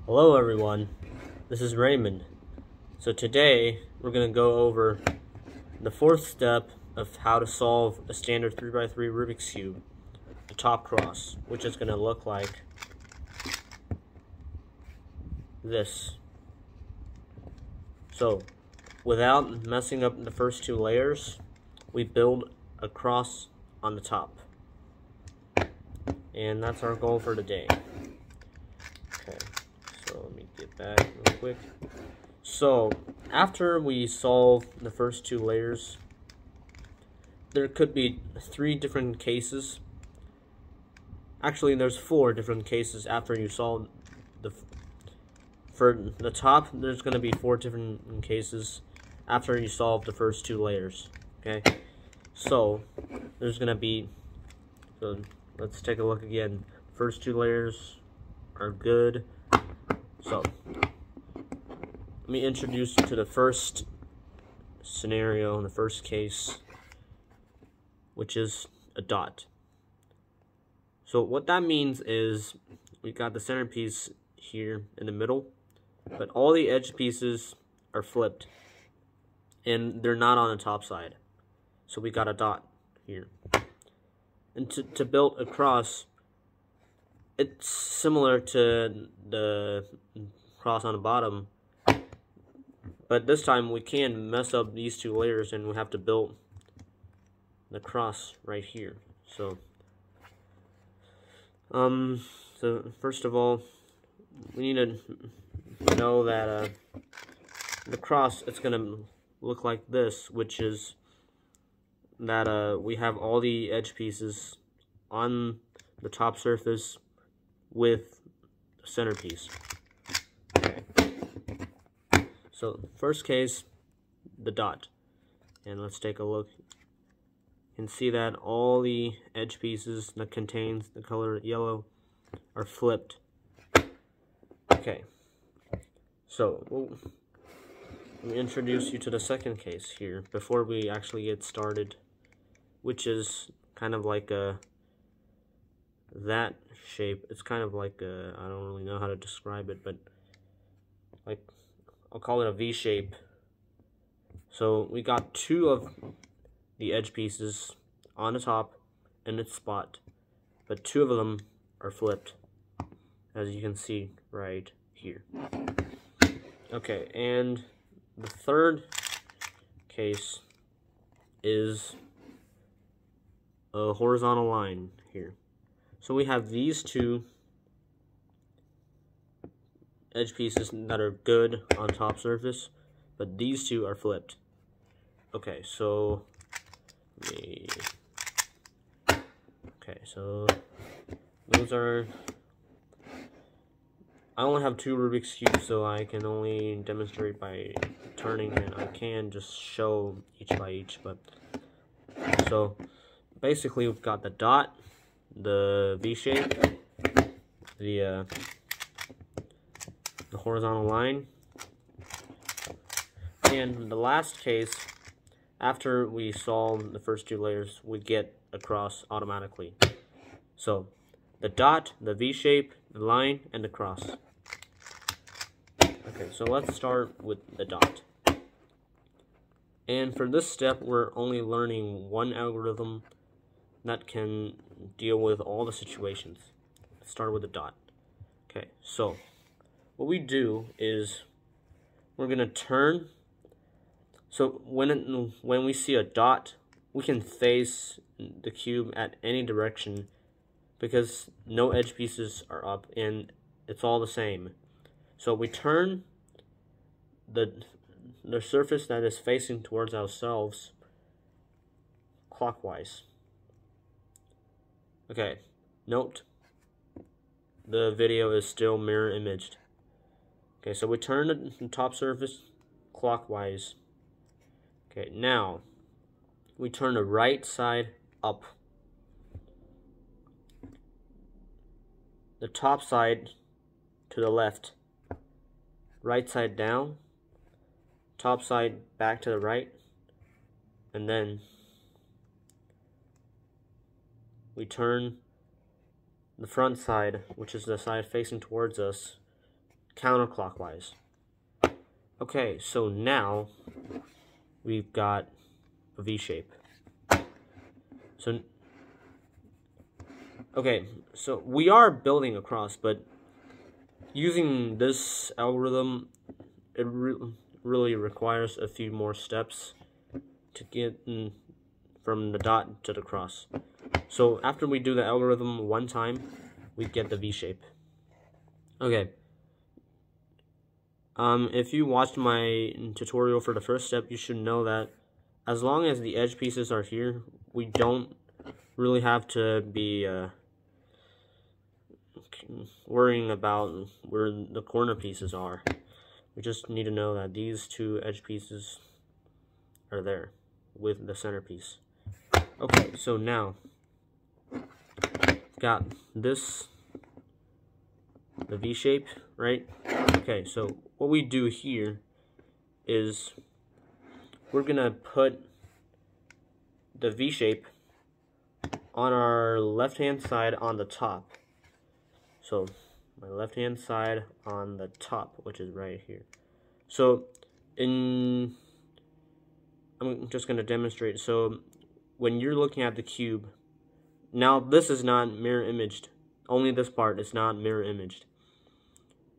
Hello everyone, this is Raymond. So today we're going to go over the fourth step of how to solve a standard 3x3 Rubik's Cube, the top cross, which is going to look like this. So without messing up the first two layers, we build a cross on the top. And that's our goal for today. Okay. So let me get back real quick. So after we solve the first two layers, there could be 3 different cases. Actually, there's 4 different cases after you solve for the top. There's going to be 4 different cases after you solve the first 2 layers. Okay, so there's going to be. So let's take a look again. First 2 layers are good. So let me introduce you to the first scenario in the first case, which is a dot. So what that means is we got the centerpiece here in the middle, but all the edge pieces are flipped and they're not on the top side. So we got a dot here. And to build a cross, it's similar to the cross on the bottom, but this time we can mess up these 2 layers and we have to build the cross right here. So first of all, we need to know that the cross, it's gonna look like this, which is that we have all the edge pieces on the top surface with the centerpiece. Okay. So first case, the dot, and let's take a look. You can see that all the edge pieces that contains the color yellow are flipped. Okay, so let me introduce you to the second case here before we actually get started, which is kind of like that shape. It's kind of like I don't really know how to describe it, but like I'll call it a V shape. So we got 2 of the edge pieces on the top in its spot, but 2 of them are flipped, as you can see right here. Okay, and the third case is a horizontal line here. So we have these 2 edge pieces that are good on top surface, but these 2 are flipped. Okay, so those are. I only have 2 Rubik's Cubes, so I can only demonstrate by turning, and I can just show each by each. But so basically, we've got the dot, the V shape, the horizontal line, and the last case, after we solve the first 2 layers, we get a cross automatically. So the dot, the V shape, the line, and the cross. Okay, so let's start with the dot. And for this step, we're only learning one algorithm that can deal with all the situations. Let's start with the dot. Okay, so what we do is we're gonna turn. So when we see a dot, we can face the cube at any direction because no edge pieces are up and it's all the same. So we turn the surface that is facing towards ourselves clockwise. Okay, note the video is still mirror imaged. Okay, so we turn the top surface clockwise. Okay, now we turn the right side up. The top side to the left. Right side down. Top side back to the right. And then we turn the front side, which is the side facing towards us, counterclockwise. Okay, so now we've got a V shape. So, okay, so we are building across, but using this algorithm, it really requires a few more steps to get from the dot to the cross. So after we do the algorithm one time, we get the V shape. Okay. If you watched my tutorial for the first step, you should know that as long as the edge pieces are here, we don't really have to be worrying about where the corner pieces are. We just need to know that these two edge pieces are there with the centerpiece. Okay, so now got this, the V shape, right? Okay, so what we do here is we're gonna put the V shape on our left hand side on the top. So my left hand side on the top, which is right here. So I'm just gonna demonstrate. So when you're looking at the cube, now this is not mirror imaged, only this part is not mirror imaged.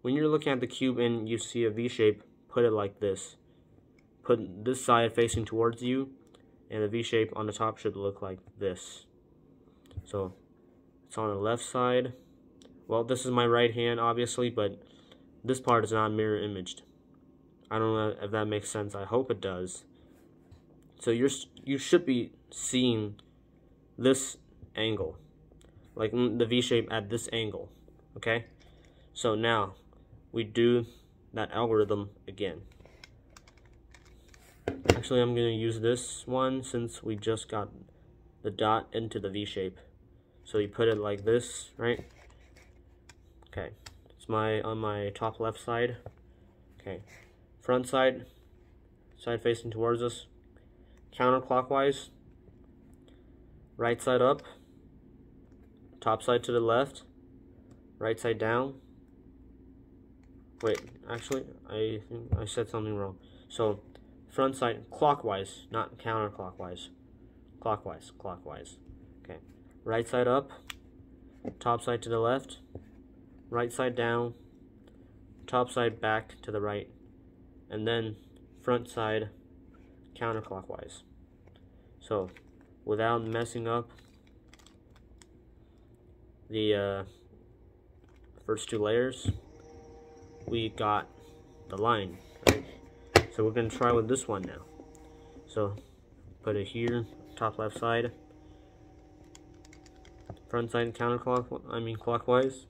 When you're looking at the cube and you see a V shape, put it like this. Put this side facing towards you, and the V shape on the top should look like this. So it's on the left side. Well, this is my right hand, obviously, but this part is not mirror imaged. I don't know if that makes sense. I hope it does. So you should be seeing this angle, like the V shape at this angle. Okay. So now we do that algorithm again. Actually, I'm going to use this one since we just got the dot into the V shape. So you put it like this, right? Okay, it's on my top left side. Okay, front side, side facing towards us, counterclockwise, right side up, top side to the left, right side down. Wait, actually, I think I said something wrong. So, front side clockwise, not counterclockwise. Clockwise, clockwise. Okay. Right side up, top side to the left, right side down, top side back to the right, and then front side counterclockwise. So, without messing up the first two layers, we got the line, right? So we're going to try with this one now. So put it here, top left side, front side clockwise,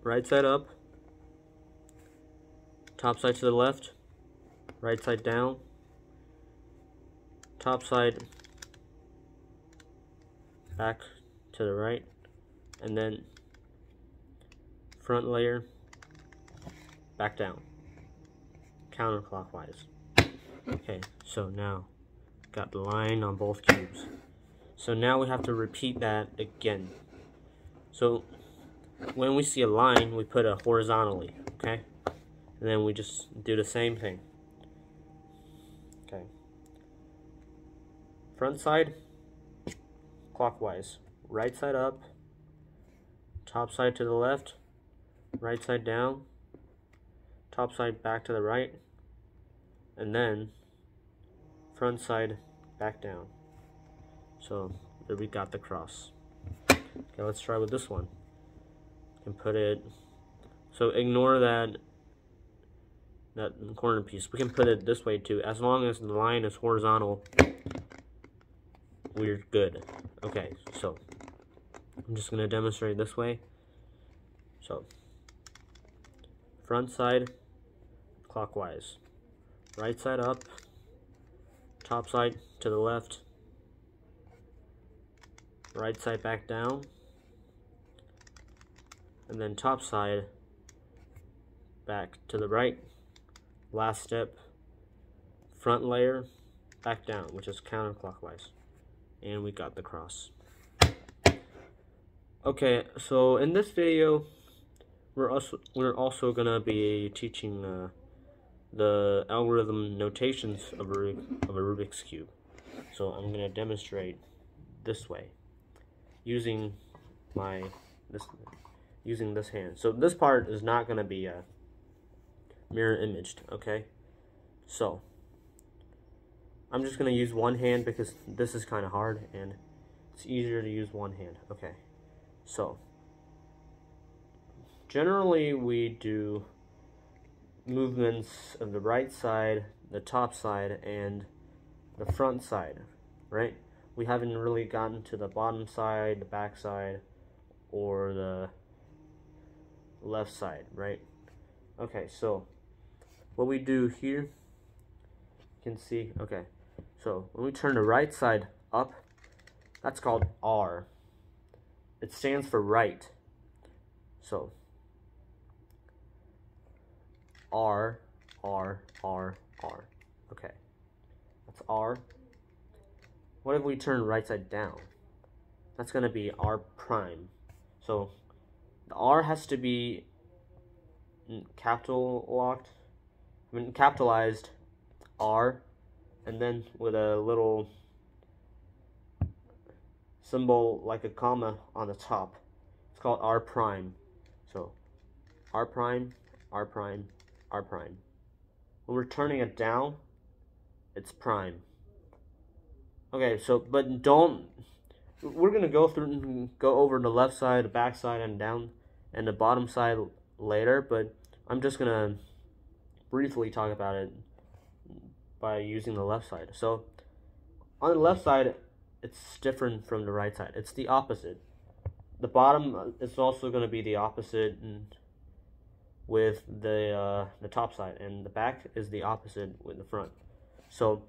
right side up, top side to the left, right side down, top side back to the right, and then front layer back down, counterclockwise. Okay, so now got the line on both cubes. So now we have to repeat that again. So when we see a line, we put it horizontally, okay? And then we just do the same thing. Okay. Front side clockwise, right side up, top side to the left, right side down, top side back to the right, and then front side back down. So there we got the cross. Okay, let's try with this one. You can put it, so ignore that corner piece. We can put it this way too. As long as the line is horizontal, we're good. Okay, so I'm just going to demonstrate this way. So front side clockwise, right side up, top side to the left, right side back down, and then top side back to the right. Last step, front layer back down, which is counterclockwise, and we got the cross. Okay, so in this video we're also gonna be teaching the algorithm notations of a Rubik's Cube. So I'm gonna demonstrate this way using this hand. So this part is not gonna be mirror imaged, okay? So I'm just gonna use one hand because this is kind of hard and it's easier to use one hand. Okay, so generally we do movements of the right side, the top side, and the front side, right? We haven't really gotten to the bottom side, the back side, or the left side, right? Okay, so what we do here, you can see, okay, so when we turn the right side up, that's called R. It stands for right. So R, R, R, R. Okay, that's R. What if we turn right side down? That's gonna be R prime. So the R has to be capitalized R, and then with a little symbol like a comma on the top. It's called R prime. So R prime, R prime, R prime. When we're turning it down, it's prime. Okay, so but don't. We're gonna go over the left side, the back side, and down, and the bottom side later. But I'm just gonna briefly talk about it by using the left side. So on the left side, it's different from the right side. It's the opposite. The bottom is also going to be the opposite with the top side, and the back is the opposite with the front. So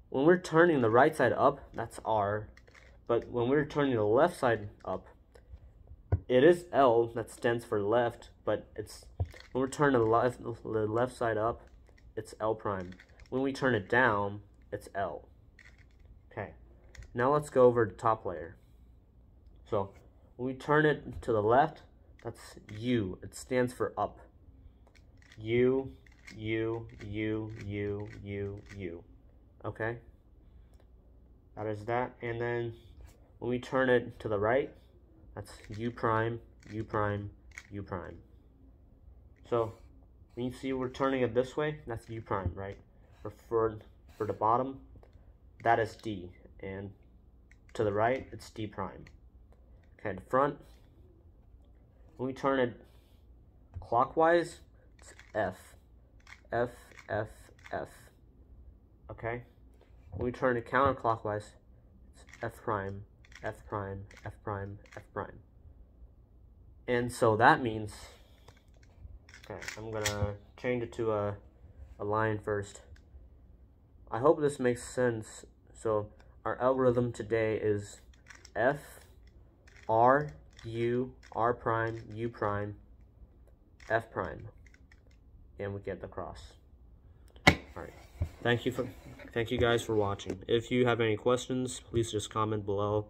when we're turning the right side up, that's R, but when we're turning the left side up, it is L. That stands for left, but it's when we're turning the left side up, it's L prime. When we turn it down, it's L. Okay. Now let's go over the top layer. So when we turn it to the left, that's U. It stands for up. U, U, U, U, U, U. Okay? That is that. And then when we turn it to the right, that's U prime, U prime, U prime. So when you see we're turning it this way, that's U prime, right? For the bottom, that is D. And to the right, it's D prime. Okay, the front, when we turn it clockwise, it's F. F, F, F. Okay? When we turn it counterclockwise, it's F prime, F prime, F prime, F prime. And so that means, okay, I'm gonna change it to a line first. I hope this makes sense. So our algorithm today is F, R, U, R prime, U prime, F prime, and we get the cross. All right. Thank you guys for watching. If you have any questions, please just comment below.